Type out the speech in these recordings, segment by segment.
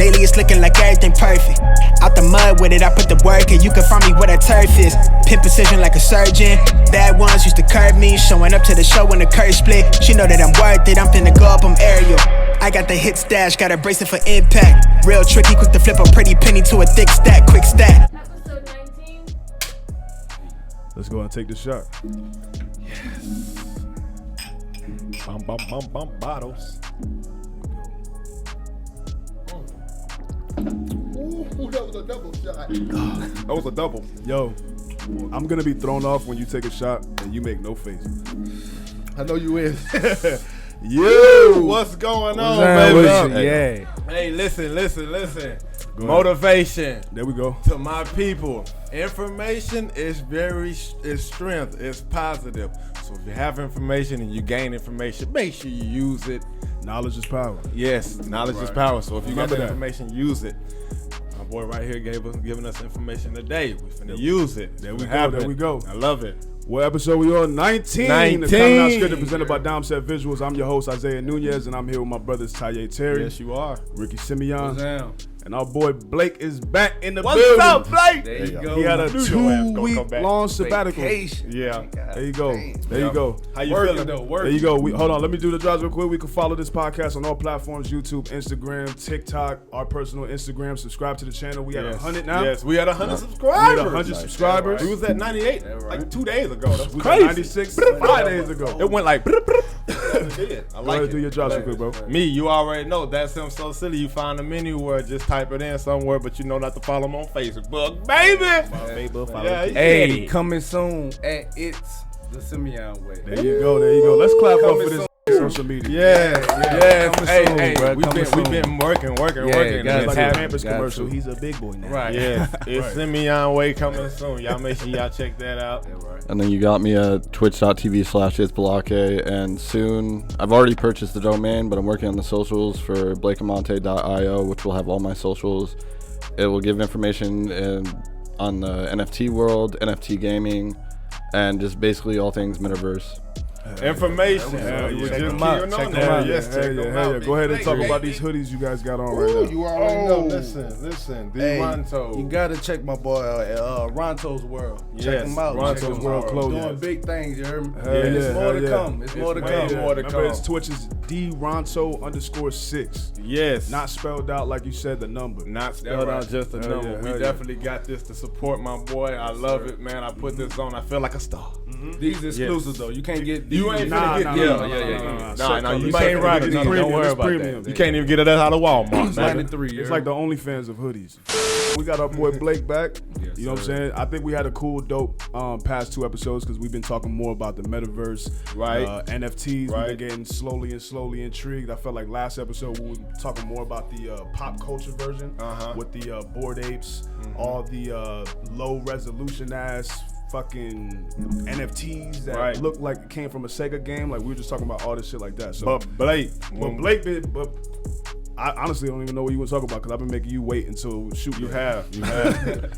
lately it's looking like everything perfect. Out the mud with it, I put the work in. You can find me where that turf is. Pin precision like a surgeon. Bad ones used to curb me. Showing up to the show when the curve split. She know that I'm worth it, I'm finna go up, I'm aerial. I got the hit stash, got a bracelet for impact. Real tricky, quick to flip a pretty penny to a thick stack, quick stack. Episode 19. Let's go and take the shot. Yes. Bum, bottles. Ooh, that was a double shot. That was a double. Yo, I'm gonna be thrown off when you take a shot and you make no face. I know you is. Yo, what's going on, baby? Yeah. Hey, listen. Motivation. There we go. To my people, information is strength. It's positive. So if you have information and you gain information, make sure you use it. Knowledge is power. Yes, knowledge is power. So if you got Remember that that. information, use it. My boy right here giving us information today. We finna use it. There we go. I love it. What episode we on? 19. 19. The Coming Out Scripted presented by Dom Set Visuals. I'm your host, Isaiah Nunez, and I'm here with my brothers, Taye Terry. Yes, you are. Ricky Simeon. And our boy Blake is back in the What's building. up, Blake? There you go. He had a Your ass gonna come 2-week back. long sabbatical. Vacation. Yeah. There you go. There you go. How you Working feeling? though, There you go. Hold on. Let me do the drops real quick. We can follow this podcast on all platforms: YouTube, Instagram, TikTok, our personal Instagram. Subscribe to the channel. We at 100 now. Yes, we had 100 We subscribers. at 100 subscribers. We was at 98 like 2 days ago. That's We was crazy. at 96 5 days ago. It went like. I Go like ahead it. and do your drops real quick, bro. Me, you already know. That's him so silly. You find a menu where just type it in somewhere, but you know not to follow him on Facebook, baby. Yeah, Hey, coming soon at It's the Simeon Way. There you go. There you go. Let's clap up Coming for this social media. Yeah. Coming Hey, soon, hey, bro. we've Coming been working. got It's It's like a happening. campus Got commercial. to. He's a big boy now. Right. Yes, it's Simeon Way coming soon. Y'all make sure y'all check that out. And then you got me at twitch.tv/itsbalake, and soon, I've already purchased the domain, but I'm working on the socials for blakeamonte.io, which will have all my socials. It will give information on the NFT world, NFT gaming, and just basically all things metaverse. Information. Yeah, You yeah. was Check just them out. keying Check on them that. out. Yes, Hell check yeah, them hell out. yeah. Go ahead and talk Hey, about these hoodies you guys got on Ooh, right now. you already know. Listen. Hey, Ronto. you gotta check my boy Ronto's World. Check Yes, him out. Ronto's Check him World out. clothing. Doing big things, you heard me? Hell It's yeah, more hell to yeah. come. It's more to way come. more to Remember, come. his Twitch is DRonto_6. Yes. Not spelled out like you said the number. Not spelled out just a Hell number. yeah, We hell yeah. definitely got this to support my boy. I love it, man. I put this on. I feel like a star. These exclusives though. You can't get these. You ain't Nah, finna nah, get nah, yeah. nah, You It's ain't right. it's No, premium, don't worry it's about premium. that. You can't even get it out of Walmart. man. 93. It's like the OnlyFans of hoodies. We got our boy Blake back. You know what I'm saying? I think we had a cool, dope past 2 episodes because we've been talking more about the metaverse, Right. NFTs. Right. We've been getting slowly intrigued. I felt like last episode we were talking more about the pop culture version with the Bored Apes, all the low resolution ass fucking NFTs that look like it came from a Sega game. Like we were just talking about all this shit like that. So, But Blake, but I honestly don't even know what you were talking about because I've been making you wait until shoot. you have.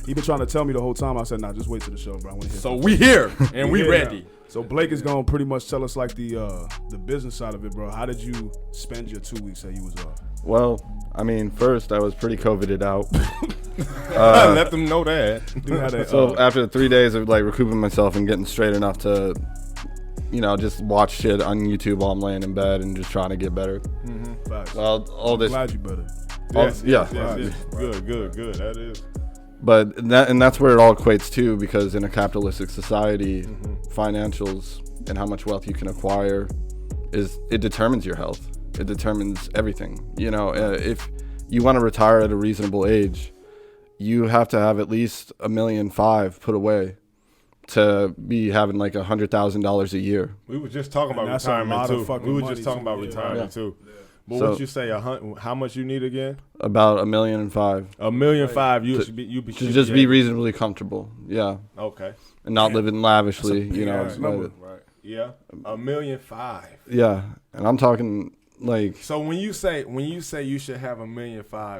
He been trying to tell me the whole time. I said, nah, just wait till the show, bro. I want to hear. So we here and we here ready. now. So Blake is gonna pretty much tell us like the business side of it, bro. How did you spend your 2 weeks that you was off? Well, I mean, first, I was pretty COVIDed out. Let them know that. Dude had a, So after 3 days of like recouping myself and getting straight enough to, just watch shit on YouTube while I'm laying in bed and just trying to get better. facts. All I'm this, glad you better. Yes. yeah. Good. That is. But that's where it all equates to, because in a capitalistic society, financials and how much wealth you can acquire it determines your health. It determines everything. If you want to retire at a reasonable age, you have to have at least $1.5 million put away to be having like $100,000 a year. We were just talking about that's a lot retirement of too. fucking We were money, just talking too. about Yeah. retirement too. But So- what you say? How much you need again? About $1.5 million $1.5 million. You should be to just be reasonably comfortable. Yeah. okay. And not living lavishly, big ass number. Right. Yeah. $1.5 million. Yeah. And I'm talking like So when you say you should have $1.5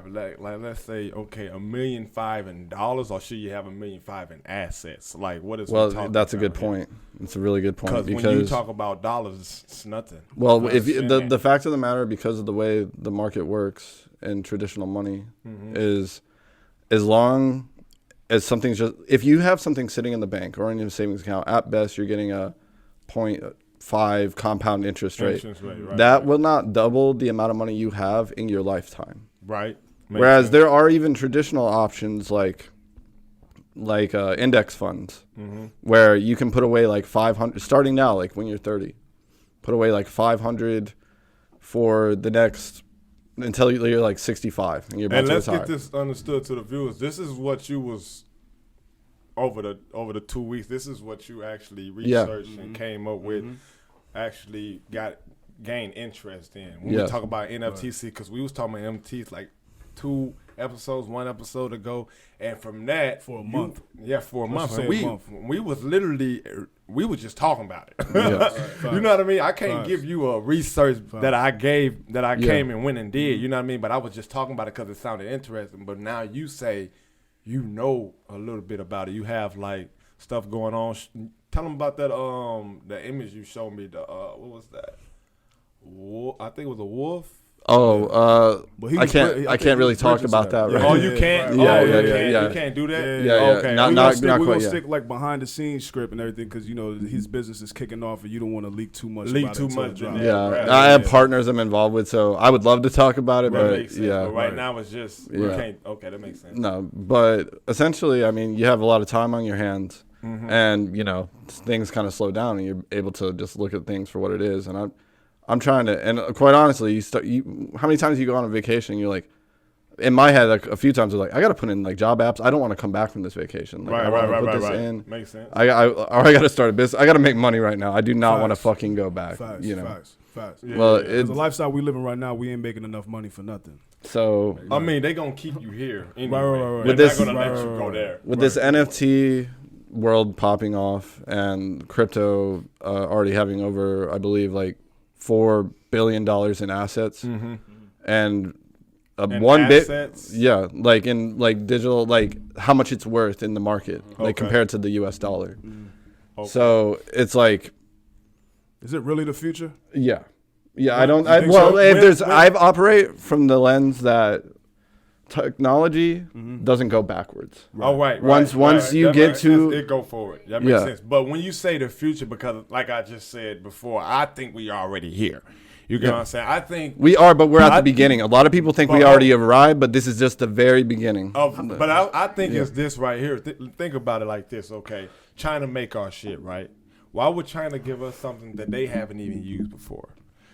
million, like let's say $1.5 million in dollars, or should you have $1.5 million in assets? Like what is? well, that's a good point. It's a really good point Because when you talk about dollars, it's nothing. well, if you, the fact of the matter, because of the way the market works in traditional money, is as long as something's just, if you have something sitting in the bank or in your savings account, at best you're getting a 0.5 compound interest rate. Right, that will not double the amount of money you have in your lifetime. Right. Whereas there are even traditional options like index funds, where you can put away like 500 starting now, like when you're 30, put away like 500 for the next until you're like 65 and you're about to retire. And let's get this understood to the viewers. This is what you was over the 2 weeks. This is what you actually researched and came up with. Actually gained interest in when we talk about NFTC, because we was talking about NFTs like 1 episode ago, and from that For a month. For a month, say and a month. we was literally just talking about it. You know what I mean? I can't give you a research that I came and went and did. You know what I mean? But I was just talking about it because it sounded interesting. But now you say you know a little bit about it. You have like stuff going on. Tell them about that. The image you showed me. The what was that? I think it was a wolf. Oh, But he I was can't. pre- I I can't think really he talk purchased about that. that. Yeah. Right? Oh, you can't. Yeah, You yeah. can't do that. Yeah. Okay. Not- We're not- gonna quite yet. stick like behind the scenes script and everything, because you know his business is kicking off and you don't want to leak too much. Leak about too it until much it drops. in Yeah, Right. I have partners I'm involved with, so I would love to talk about it, That but makes sense. yeah, But right now it's just we Yeah. can't. Okay, that makes sense. no. But essentially, I mean, you have a lot of time on your hands, and you know things kind of slow down, and you're able to just look at things for what it is. And I'm trying to, and quite honestly, how many times you go on a vacation, and you're like, in my head, like a few times, I'm like, I got to put in like job apps. I don't want to come back from this vacation. Like, I wanna put this in. Makes sense. I got to start a business. I got to make money right now. I do not want to fucking go back. Facts, you know. facts. Well, The lifestyle we living right now, we ain't making enough money for nothing. so I mean, they gonna keep you here anyway. Right. With They're this- not gonna let you go there. with this NFT world popping off and crypto already having over, I believe, like $4 billion in assets, and And one assets? bit, yeah, like in like digital, like how much it's worth in the market, like Okay. compared to the U.S. dollar. Okay. So it's like, Is it really the future? yeah, I You don't. think Well, so? if I operate from the lens that technology doesn't go backwards. Oh, right. Once you That get makes to- sense. It go forward. That makes Yeah. sense. But when you say the future, because like I just said before, I think we already here. You get what I'm saying? I think We are, but we're at I- the beginning. A lot of people think we But- already arrived, but this is just the very beginning. but I think it's this right here. Think about it like this, okay? China make our shit, right? Why would China give us something that they haven't even used before?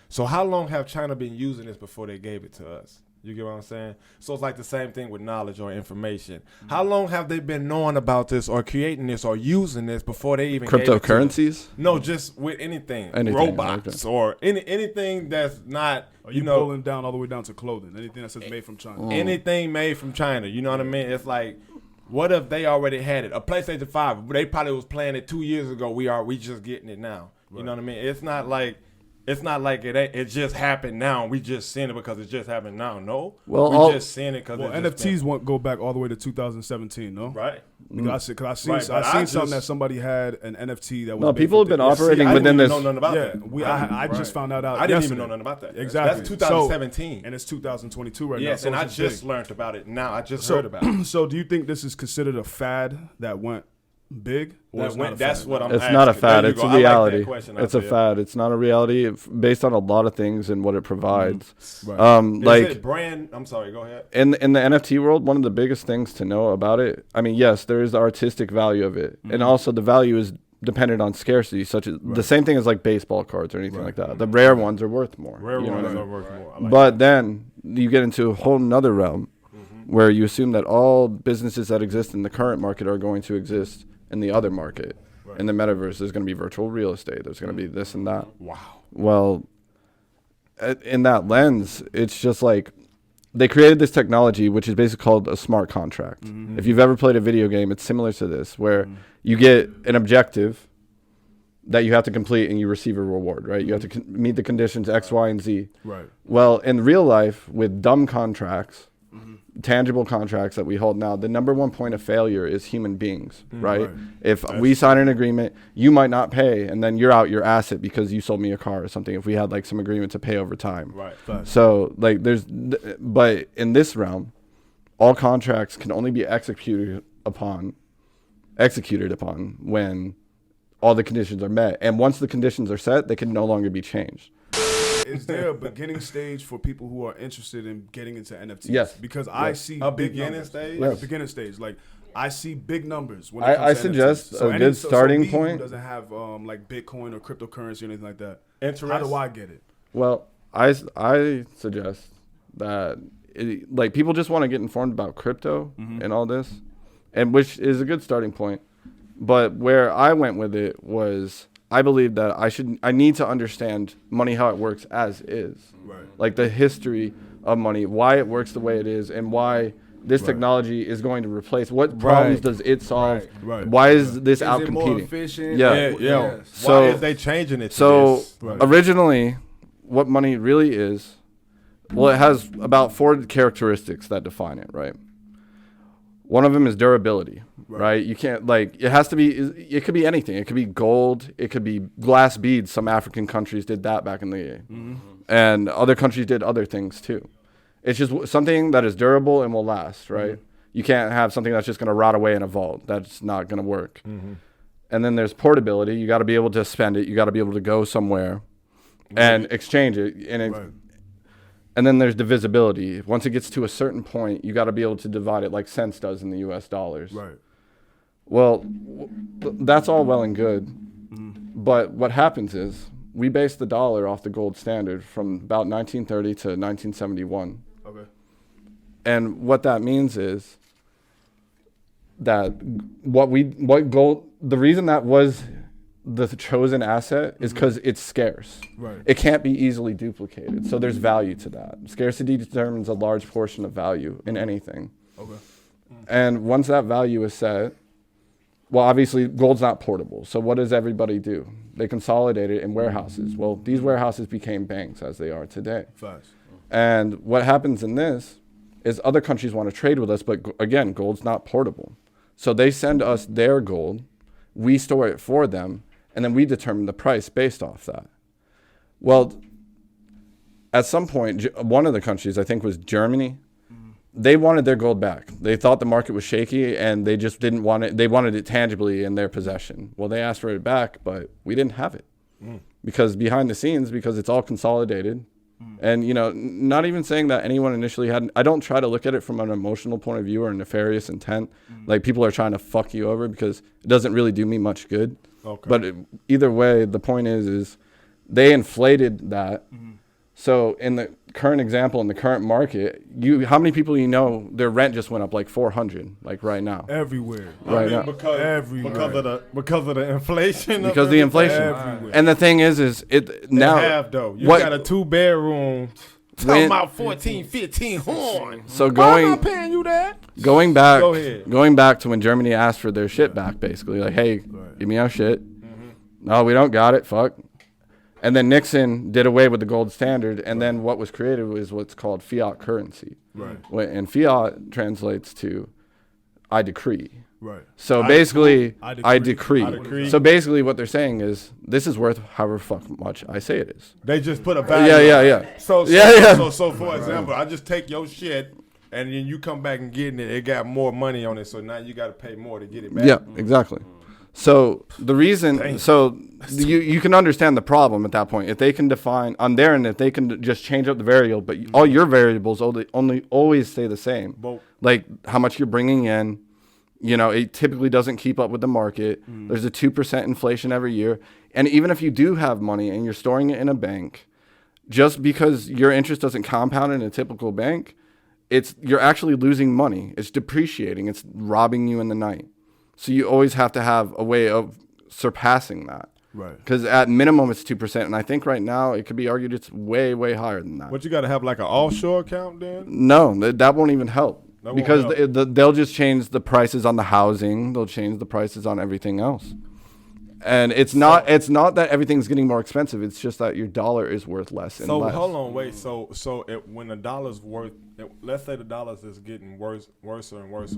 So how long have China been using this before they gave it to us? You get what I'm saying? So it's like the same thing with knowledge or information. How long have they been knowing about this or creating this or using this before they even gave it to us? Cryptocurrencies? No, just with anything. Anything, Robots or anything that's not, Are you you know, pulling down all the way down to clothing? Anything that says made from China? anything made from China. You know what I mean? It's like, what if they already had it? A PlayStation 5, they probably was playing it 2 years ago. We just getting it now. You know what I mean? It's not like it just happened now. We just seeing it because it just happened now. No, Well, we just seeing it because Well, NFTs won't go back all the way to 2017, no? right. Because I seen Right, but I something just- that somebody had an NFT that was. No, made people have from been things. operating I within didn't this. even know nothing about Yeah, that. I just found that out. I didn't even yesterday. know nothing about that. Exactly. That's 2017. And it's 2022 right now. Yes, so and I it's just big. learned about it now. I just heard about it. So do you think this is considered a fad that went big? Or it's not a That's fad? what I'm It's asking. not a There fad. you It's go. a I like that reality. question, It's a Isaiah. fad. It's not a reality based on a lot of things and what it provides. Right. Is Like it brand? I'm sorry. Go ahead. in the NFT world, one of the biggest things to know about it. I mean, yes, there is the artistic value of it, and also the value is dependent on scarcity. Such as the same thing as like baseball cards or anything like that. The rare ones are worth more. Rare you know what ones I mean? are worth more. I like But then you get into a whole nother realm where you assume that all businesses that exist in the current market are going to exist in the other market. In the metaverse, there's going to be virtual real estate. There's going to be this and that. Wow. Well, in that lens, it's just like they created this technology, which is basically called a smart contract. If you've ever played a video game, it's similar to this, where you get an objective that you have to complete and you receive a reward, right? You have to meet the conditions X, Y, and Z. Right. Well, in real life, with dumb contracts, tangible contracts that we hold now, the number one point of failure is human beings, right? If we sign an agreement, you might not pay, and then you're out your asset because you sold me a car or something. If we had like some agreement to pay over time, Right. So like but in this realm, all contracts can only be executed upon when all the conditions are met, and once the conditions are set, they can no longer be changed. Is there a beginning stage for people who are interested in getting into NFTs? Yes. Because I see A big beginning numbers. stage? Like Yes. a beginning stage. Like I see big numbers when it I comes to suggest NFTs. a good starting me who point- doesn't have like Bitcoin or cryptocurrency or anything like that. Interest? How do I get it? Well, I suggest that like people just want to get informed about crypto and all this, and which is a good starting point. But where I went with it was I believe that I need to understand money, how it works as is, Right. like the history of money, why it works the way it is, and why this technology is going to replace what problems does it solve? Right. Why is this out Is it more competing? efficient? Yeah. Yes. So- Why is they changing it to So this? Right. originally, what money really is, well, it has about 4 characteristics that define it, right? One of them is durability, right? You can't it has to be. It could be anything. It could be gold. It could be glass beads. Some African countries did that back in the day, and other countries did other things too. It's just something that is durable and will last, right? You can't have something that's just going to rot away in a vault. That's not going to work. And then there's portability. You got to be able to spend it. You got to be able to go somewhere and exchange it. And then there's divisibility. Once it gets to a certain point, you got to be able to divide it like cents does in the U.S. dollars. Right. Well, that's all well and good. But what happens is we base the dollar off the gold standard from about 1930 to 1971. Okay. And what that means is that the reason that was the chosen asset is because it's scarce. Right. It can't be easily duplicated. So there's value to that. Scarcity determines a large portion of value in anything. Okay. And once that value is set, well, obviously gold's not portable. So what does everybody do? They consolidate it in warehouses. Well, these warehouses became banks as they are today. Facts. And what happens in this is other countries want to trade with us, but again, gold's not portable. So they send us their gold, we store it for them, and then we determine the price based off that. Well, at some point, one of the countries, I think was Germany, they wanted their gold back. They thought the market was shaky and they just didn't want it. They wanted it tangibly in their possession. Well, they asked for it back, but we didn't have it because behind the scenes, because it's all consolidated. And, not even saying that anyone initially had, I don't try to look at it from an emotional point of view or a nefarious intent. Like people are trying to fuck you over because it doesn't really do me much good. Okay. But either way, the point is they inflated that. So in the current example, in the current market, how many people their rent just went up like 400, like right now? Everywhere. Right now. Because of the inflation. Because the inflation. Everywhere. And the thing is it now. Have though. You what- got a 2-bedroom. When- Talking about 14, 15 horn. So Why am I paying you that? going back, Go ahead. going back to when Germany asked for their shit back, basically, like, hey, give me our shit. No, we don't got it. Fuck. And then Nixon did away with the gold standard, and then what was created was what's called fiat currency. Right. And fiat translates to I decree. Right. So basically, I decree. decree. So basically, what they're saying is this is worth however fuck much I say it is. They just put a value. Yeah. So for example, I just take your shit and then you come back and get it. It got more money on it, so now you got to pay more to get it back. Yeah, exactly. So the reason, you can understand the problem at that point. If they can define on their end, if they can just change up the variable, but all your variables only always stay the same. Like how much you're bringing in, it typically doesn't keep up with the market. There's a 2% inflation every year. And even if you do have money and you're storing it in a bank, just because your interest doesn't compound in a typical bank, you're actually losing money. It's depreciating. It's robbing you in the night. So you always have to have a way of surpassing that. Right. Because at minimum it's 2%. And I think right now it could be argued it's way, way higher than that. What, you got to have like an offshore account then? No, that won't even help. Because won't they'll just change the prices on the housing. They'll change the prices on everything else. And it's not that everything's getting more expensive. It's just that your dollar is worth less and less. So hold on, wait. So when the dollar's worth, let's say the dollars is getting worse and worse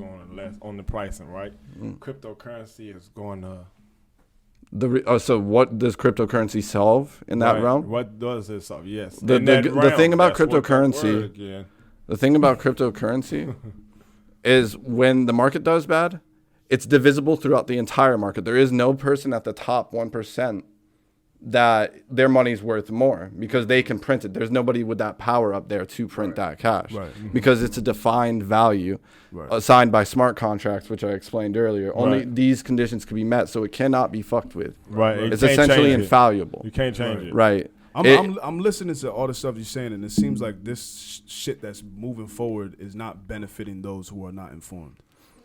on the pricing, right? Cryptocurrency is going to. So what does cryptocurrency solve in that realm? What does it solve? Yes. The thing about cryptocurrency, is when the market does bad, it's divisible throughout the entire market. There is no person at the top 1% that their money's worth more because they can print it. There's nobody with that power up there to print that cash because it's a defined value assigned by smart contracts, which I explained earlier. Only these conditions can be met, so it cannot be fucked with. Right. It's essentially infallible. You can't change it. Right. I'm listening to all the stuff you're saying, and it seems like this shit that's moving forward is not benefiting those who are not informed.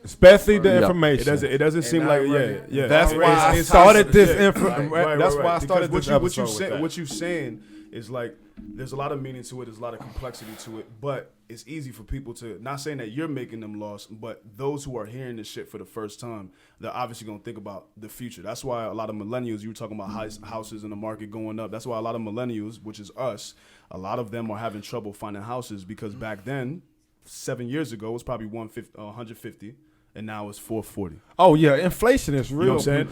Especially the information. It doesn't seem like yeah. That's why I started this. That's why I started this episode. What you're saying is like there's a lot of meaning to it. There's a lot of complexity to it, but it's easy for people to not saying that you're making them lost, but those who are hearing this shit for the first time, they're obviously gonna think about the future. That's why a lot of millennials, you were talking about houses in the market going up. That's why a lot of millennials, which is us, a lot of them are having trouble finding houses because back then, 7 years ago, it was probably 150. And now it's 440. Oh yeah, inflation is real. You know what I'm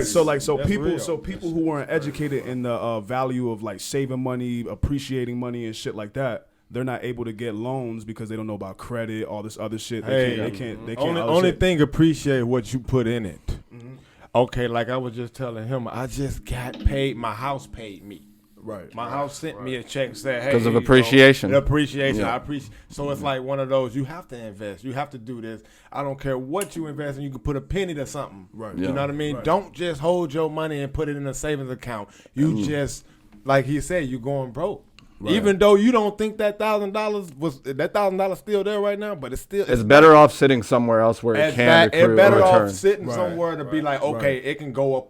saying? So people who weren't educated in the value of like saving money, appreciating money, and shit like that, they're not able to get loans because they don't know about credit, all this other shit. They can't. Only thing appreciate what you put in it. Mm-hmm. Okay, like I was just telling him, I just got paid. My house paid me. Right. My house sent me a check said, hey. Because of appreciation. The appreciation. Yeah. I appreciate. So it's like one of those, you have to invest. You have to do this. I don't care what you invest in. You can put a penny to something. Right. You know what I mean? Right. Don't just hold your money and put it in a savings account. You just, like he said, you're going broke. Right. Even though you don't think that $1,000 still there right now, but it's better off sitting somewhere else where it can accrue it's better return. Off sitting somewhere to be like, okay, it can go up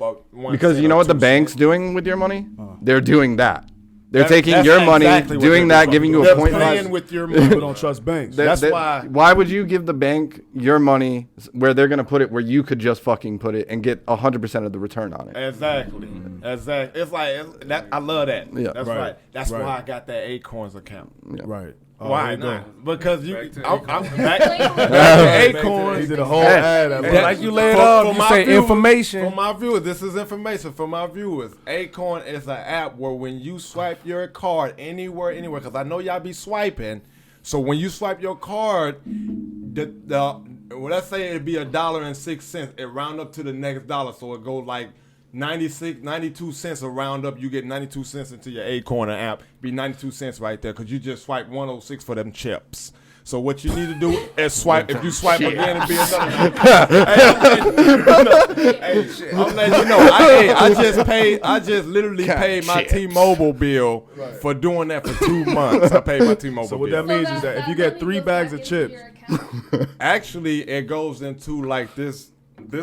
because you know what the bank's doing with your money? They're doing that. They're taking your money, doing that, giving you a 0.5. They're playing with your money. People don't trust banks. That's why. Why would you give the bank your money where they're going to put it where you could just fucking put it and get 100% of the return on it? Exactly. Exactly. It's like that. I love that. Yeah. That's right. That's why I got that Acorns account. Yeah. Right. Why not? Because I'm back to Acorns. He did a whole ad. Like you laid off, you say information. For my viewers, this is information for my viewers. Acorn is an app where when you swipe your card anywhere, because I know y'all be swiping. So when you swipe your card, let's say it'd be $1.06. It round up to the next dollar, so it goes like 92 cents a round up. You get 92 cents into your Acorn app. Be 92 cents right there because you just swipe 106 for them chips. So what you need to do is swipe. If you swipe again, it'll be another. I'm letting you know. I just literally paid my T-Mobile bill for doing that for 2 months. I paid my T-Mobile bill. So what that means is that if you get 3 bags of chips, actually it goes into like this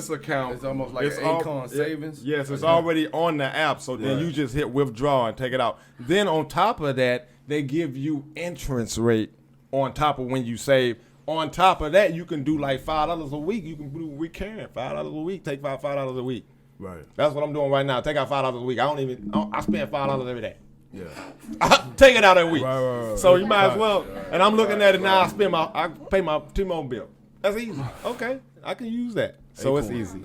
account. It's almost like an Acorn savings. Yes, it's already on the app. So then you just hit withdraw and take it out. Then on top of that, they give you interest rate on top of when you save. On top of that, you can do like $5 a week. You can do recurring $5 a week. Take $5 a week. Right. That's what I'm doing right now. Take out $5 a week. I spend $5 every day. Yeah. Take it out every week. Right. So you might as well. And I'm looking at it now. I pay my T-Mobile bill. That's easy. Okay, I can use that. So it's easy.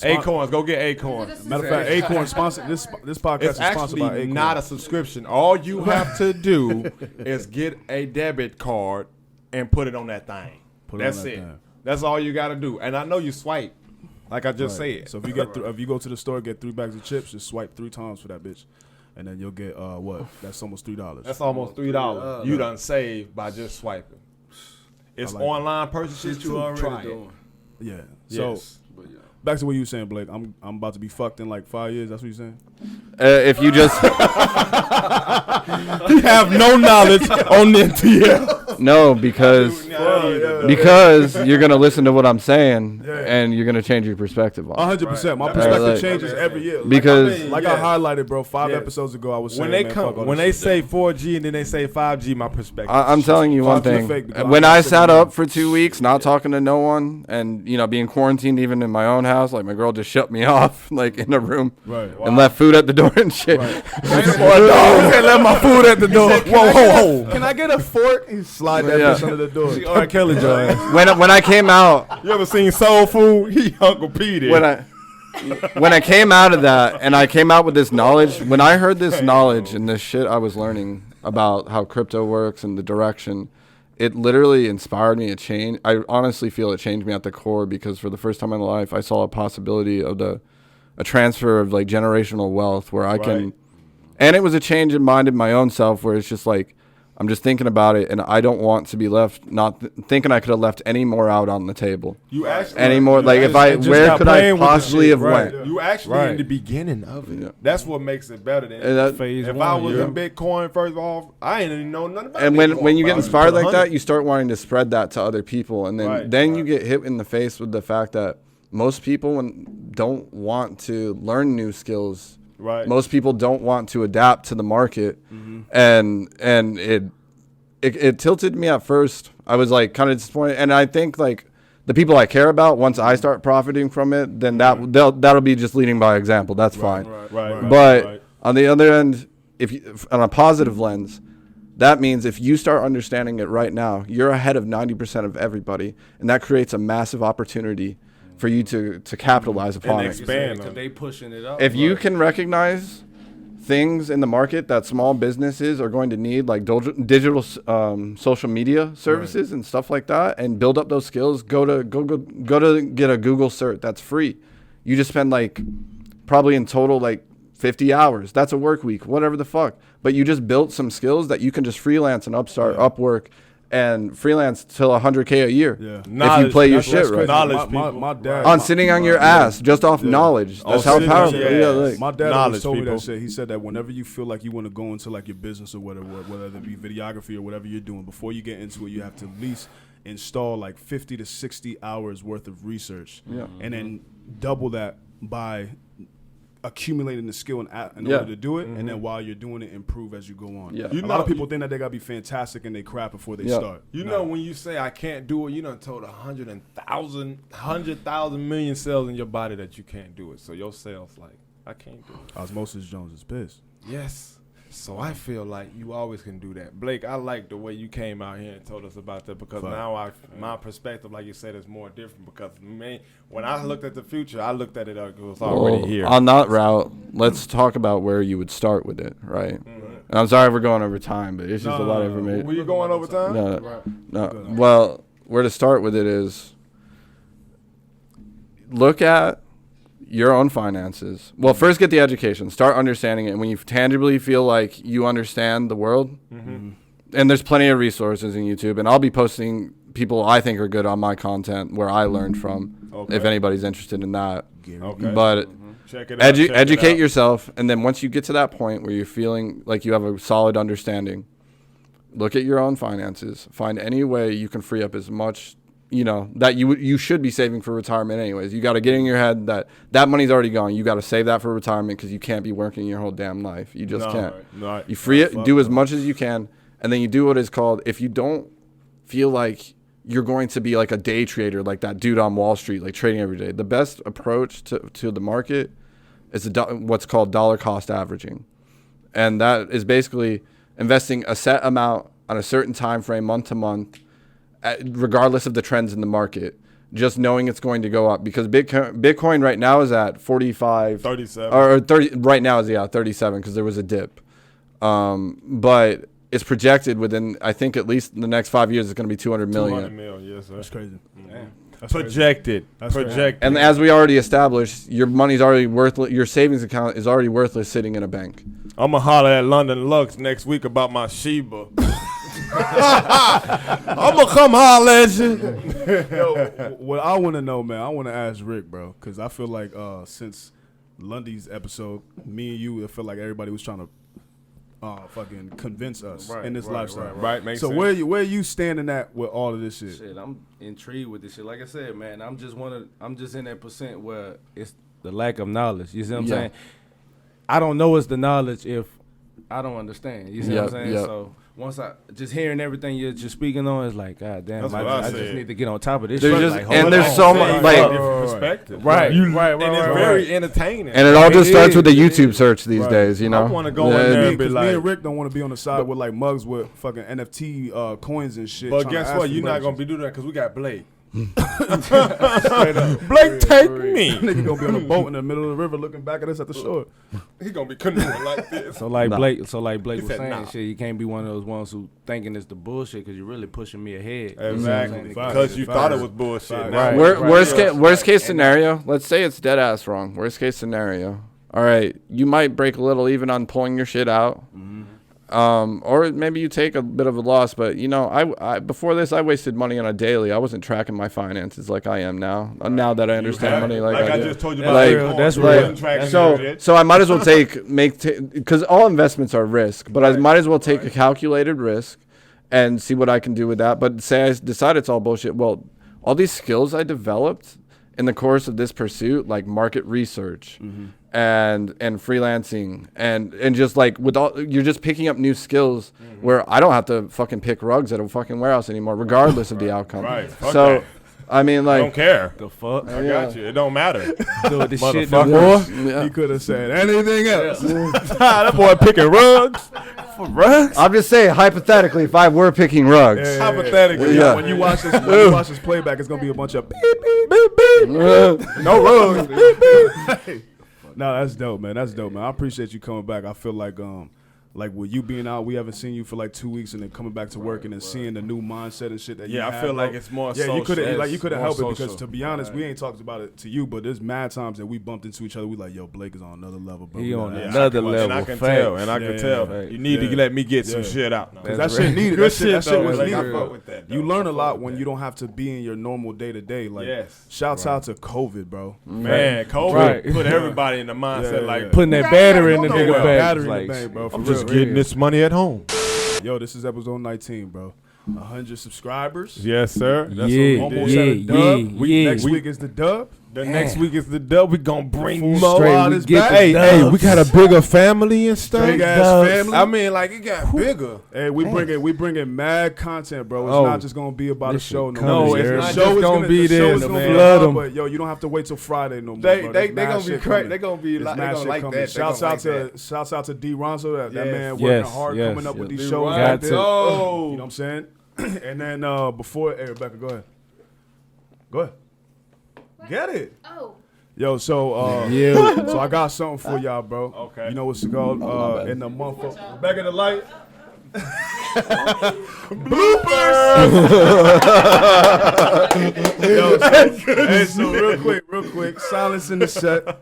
Acorns, go get Acorns. Matter of fact, Acorn sponsored this podcast. It's is sponsored by actually Acorn. not a subscription. All you have to do is get a debit card and put it on that thing. That's it. That's all you got to do. And I know you swipe, like I just said. So if you go to the store, get 3 bags of chips, just swipe 3 times for that bitch, and then you'll get what? That's almost $3. That's almost $3. You done saved by just swiping. It's like online purchases too. Try it. Yeah. So back to what you were saying, Blake. I'm about to be fucked in like 5 years. That's what you're saying? If you just you have no knowledge on NTL. No, because because you're gonna listen to what I'm saying, and you're gonna change your perspective on it. 100%. My perspective changes every year. Because I highlighted, bro, 5 episodes ago, I was saying, when they say 4G and then they say 5G, my perspective. I'm telling you one thing. When I sat up for 2 weeks, not talking to no one, and being quarantined even in my own house, like my girl just shut me off, like in a room, and left food at the door and shit. Can't let my food at the door. Whoa. Can I get a fork? And slide that bitch under the door. R. Kelly joint. When I came out, You ever seen Soul Food? He Uncle Pete. when I came out of that, and I came out with this knowledge, when I heard this knowledge and this shit I was learning about how crypto works and the direction, it literally inspired me to change. I honestly feel it changed me at the core, because for the first time in my life, I saw a possibility of a transfer of like generational wealth where I can, and it was a change in mind in my own self where it's just like, I'm just thinking about it, and I don't want to be left thinking I could have left any more out on the table. You actually any more like where could I possibly have went? You actually in the beginning of it. Yeah. That's what makes it better than phase one. If I was in Bitcoin first off, I ain't even know nothing about it. And when you get inspired like that, you start wanting to spread that to other people, and then you get hit in the face with the fact that most people don't want to learn new skills. Right. Most people don't want to adapt to the market, and it tilted me at first. I was like kind of disappointed, and I think like the people I care about, once I start profiting from it, then that'll be just leading by example. That's fine. But on the other end, on a positive lens, that means if you start understanding it right now, you're ahead of 90% of everybody, and that creates a massive opportunity for you to capitalize upon and it. Expand. Because they pushing it up. If you can recognize things in the market that small businesses are going to need, like digital social media services and stuff like that, and build up those skills, go to get a Google cert that's free. You just spend like probably in total like 50 hours. That's a work week, whatever the fuck. But you just built some skills that you can just freelance and Upwork and freelance till $100K a year if you play your shit right. My dad on sitting on your ass just off knowledge. That's how powerful. My dad always told me that shit. He said that whenever you feel like you want to go into like your business or whatever, whether it be videography or whatever you're doing, before you get into it, you have to at least install like 50 to 60 hours worth of research, and then double that by accumulating the skill in order to do it, and then while you're doing it, improve as you go on. A lot of people think that they gotta be fantastic in their craft before they start. You know, when you say I can't do it, you done told 100,000 million cells in your body that you can't do it. So your cells like, I can't do it. Osmosis Jones is pissed. Yes. So I feel like you always can do that. Blake, I like the way you came out here and told us about that, because now my perspective, like you said, is more different, because when I looked at the future, I looked at it like it was already here. On that route, let's talk about where you would start with it, right? And I'm sorry if we're going over time, but it's just a lot of information. Were you going over time? No. Well, where to start with it is look at your own finances. Well, first get the education. Start understanding it. And when you tangibly feel like you understand the world, and there's plenty of resources in YouTube, and I'll be posting people I think are good on my content where I learned from, if anybody's interested in that. But check it out, educate yourself, and then once you get to that point where you're feeling like you have a solid understanding, look at your own finances. Find any way you can free up as much that you should be saving for retirement anyways. You got to get in your head that money's already gone. You got to save that for retirement, because you can't be working your whole damn life. You just can't. You free it, do as much as you can, and then you do what is called, if you don't feel like you're going to be like a day trader, like that dude on Wall Street, like trading every day, the best approach to the market is what's called dollar cost averaging. And that is basically investing a set amount on a certain time frame, month to month, regardless of the trends in the market, just knowing it's going to go up, because Bitcoin right now is at 37 or 30 right now is 37, because there was a dip, but it's projected within, I think, at least in the next 5 years it's going to be 200 million. 200 million, yes sir. That's crazy. That's projected. And as we already established, your money's already worthless. Your savings account is already worthless sitting in a bank. I'm gonna holler at London Lux next week about my Sheba. I'm gonna come holler at you. Yo, what I want to know, man, I want to ask Rick, bro, because I feel like since Lundy's episode, me and you, I feel like everybody was trying to fucking convince us in this lifestyle. Right, makes so sense. where are you standing at with all of this shit? Shit, I'm intrigued with this shit. Like I said, man, I'm just in that percent where it's the lack of knowledge. You see what I'm saying? I don't know it's the knowledge if I don't understand. You see what I'm saying? So once I just hearing everything you're just speaking on is like, God damn, I just need to get on top of this. There's shit. just, like, and there's so much like different perspective. Right. And it's very entertaining. and it all just starts with a YouTube search these days, you know. I want to go in there and be Me like, and Rick don't want to be on the side with like mugs with fucking NFT coins and shit. but trying to guess ask what? for You're not purchase. gonna be doing that because we got Blake. Blake, take me. Nigga gonna be on a boat in the middle of the river looking back at us at the shore. He gonna be canoeing like this. So like Blake was said, saying, nah. shit, you can't be one of those ones who thinking it's the bullshit because you're really pushing me ahead. Exactly. You know what I'm saying? Because you thought it was bullshit. Right. Now Right. Worst case scenario. Let's say it's dead ass wrong. Worst case scenario. All right, you might break a little even on pulling your shit out. Or maybe you take a bit of a loss, but you know, I before this I wasted money on a daily. I wasn't tracking my finances like I am now. Now that I understand money, like I do. just told you about Like, Bitcoin. that's You real. wasn't tracking that shit. So I might as well because all investments are risk, but I might as well take a calculated risk and see what I can do with that. But say I decide it's all bullshit. Well, all these skills I developed in the course of this pursuit, like market research and freelancing and just like with all, you're just picking up new skills where I don't have to fucking pick rugs at a fucking warehouse anymore, regardless of the outcome. Right. Fuck So, that. I mean, I don't like, care. The fuck? I got you. It don't matter. Dude, this shit Motherfucker. yeah. He could have said anything else. That boy picking rugs. For rugs? I'm just saying, hypothetically, if I were picking rugs, Hypothetically. Yeah. When you watch this playback, it's gonna be a bunch of beep beep beep beep. No rugs. No, that's dope, man. That's dope, man. I appreciate you coming back. I feel like with you being out, we haven't seen you for like 2 weeks, and then coming back to work and then seeing the new mindset and shit that you Yeah, have, I feel bro. like it's more Yeah, social. you couldn't More help it because social. to be honest, we ain't talked about it to you, but there's mad times that we bumped into each other. We like, yo, Blake is on another level, bro. He We on gotta ask another him questions. level. And I can Facts. tell. And I can tell. facts. You need to let me get some shit out now. Cause That's that shit needed. Good That shit though. was Like, needed, I bro. fuck with that, though. You learn I a fuck lot with when that. you don't have to be in your normal day to day. Like, Yes. shouts out to COVID, bro. Man, COVID Right. put everybody in the mindset Yeah, like, yeah. Putting that battery in the Throw nigga that bag. battery in Like, the bank, bro. For I'm real. just getting this money at home. Yo, this is episode 19, bro. 100 subscribers. Yes, sir. That's Yeah, what we Almost did. at a dub. yeah. Next week is the dub. The next week is the dub. We gonna bring Full more. squad we is get back. the Hey, dubs. we got a bigger family and stuff. Big ass Dubs. family. I mean, like it got bigger. Hey, we bringing mad content, bro. It's Oh. not just gonna be about a This show shit no coming, more. it's The not show just is gonna be the show there, is gonna man. be Flood live, 'em. but yo, you don't have to wait till Friday no more. They bro. they There's they mad gonna be shit crazy. coming. They gonna be There's like they mad gonna shit like coming. that. Shouts out to D Ronzo, that Yes. man working Yes, hard yes, coming up with yes. these D shows Ronzo. like this. You know Oh, what I'm saying? And then before, hey Rebecca, go ahead. Go ahead. Get it. Oh. Yo, so Yeah. so I got something for y'all, bro. Okay. You know what's it called? In the month of Rebecca the light. Hey, so real quick, silence in the set.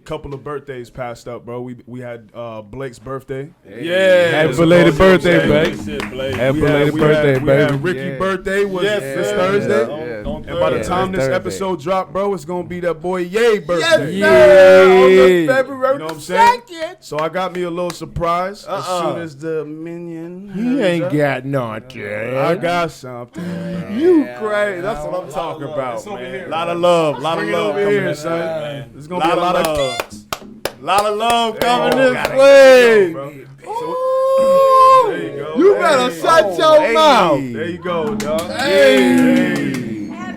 Couple of birthdays passed up, bro. We had Blake's birthday. yeah. Happy belated birthday, babe. Happy We belated had birthday, baby. Ricky birthday was Yes, this sir. Thursday. Yeah. And by the Yeah, time this Thursday. episode drop, bro, it's gonna be that boy Ye birthday. Yeah. You know what I'm saying? So I got me a little surprise as soon as the minion. He ain't got nothing. I got something. You crazy. That's what I'm talking about, man. Lot of love. Lot of Bring it love over coming here, this son. way, man. There's gonna be a lot of love. Lot of love coming There this you way. go, bro. Ooh. There you go. You better shut your mouth. There you go, dog. Hey.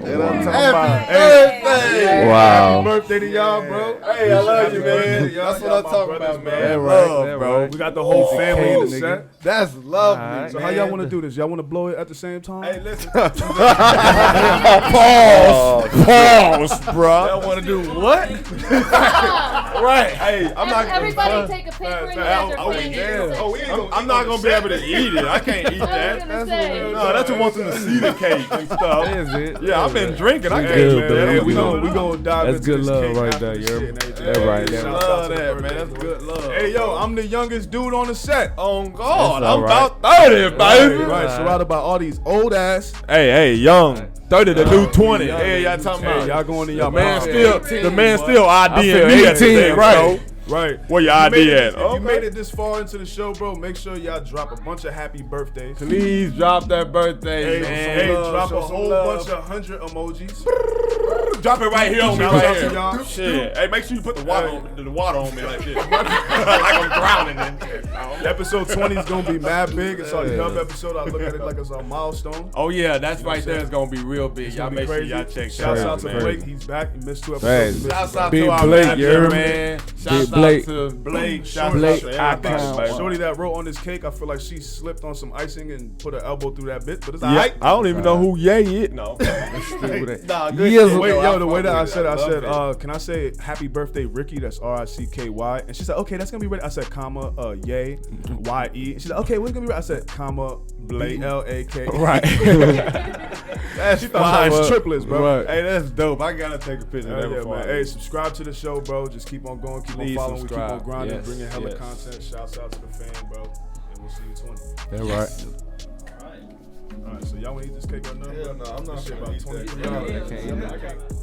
That's what I'm talking about. Hey, Wow. happy birthday to y'all, bro. Hey, I love you, man. Birthday, y'all. That's what Y'all I'm my talking brothers, about, man. man. right, Love, that bro. right. We got the whole family in the nigga. set. That's lovely. Alright. So how y'all want to do this? Y'all want to blow it at the same time? Hey, listen. Pause, bro. Y'all want to do what? Right. Hey, I'm not. Everybody take a picture and have their fingers. I'm not gonna be able to eat it. I can't eat I was that. gonna say. No, that's what wants them to see the cake and stuff. Is it? Yeah, I've been drinking. I can't Hey, do Good, man, that. hey, baby. we gonna dive That's into good this love cake right after there, this you shit heard and me? everything. That right, Hey, that shouts right. out Love to the that, man. birthday That's boy. good love. Hey, yo, I'm the youngest dude on the set. On God, That's all I'm right. about 30, baby. Right, surrounded by all these old ass. Hey, young. 30 to new 20. Hey, y'all talking Hey, about? y'all going to The y'all man mom. still, the man still I IDing feel me at 18, the right. right? Right. Where your If you made ID it- at? If you made it this far into the show, bro, make sure y'all drop a bunch of happy birthdays. Please drop that birthday, Hey, man. hey, drop Show a some whole love. bunch of 100 emojis. Drop it right here on me, Shout right out to here. y'all. Shit. Hey, make sure you put the water on me like this. Like I'm drowning in shit. Episode 20 is gonna be mad big. It's our dub episode. I look at it like it's a milestone. Oh yeah, that's right there. It's gonna be real big. It's Y'all gonna be make sure crazy. y'all check that Shouts out, out to man. Blake. He's back. He missed 2 Crazy. episodes. He missed Shouts out Big to our Blake, manager, you hear me? man. Shouts Blake. out to Blake. Shouts Blake, out to I everybody, can't- baby. Shorty that wrote on this cake, I feel like she slipped on some icing and put her elbow through that bit, but it's Yeah, alright. I don't even know who Ye is. No. Nah, good Years shit. ago, Wait, the way that I love said, it. can I say happy birthday, Ricky? That's RICKY. And she said, okay, that's gonna be ready. I said, comma, yay, YE. And she said, okay, what's gonna be ready? I said, comma, Blake, LAK. Right. She thought it was triplets, bro. Right. Hey, that's dope. I gotta take a picture of that Yeah, before man. I Hey, leave. subscribe to the show, bro. Just keep on going, keep Please on following, we keep on subscribe. grinding, Yes, bringing hella yes. content. Shouts out to the fan, bro. And we'll see you 20. That's right. All right, so y'all want to eat this cake right now? Hell no, I'm not This shit gonna about eat that. 23 I dollars. can't eat that.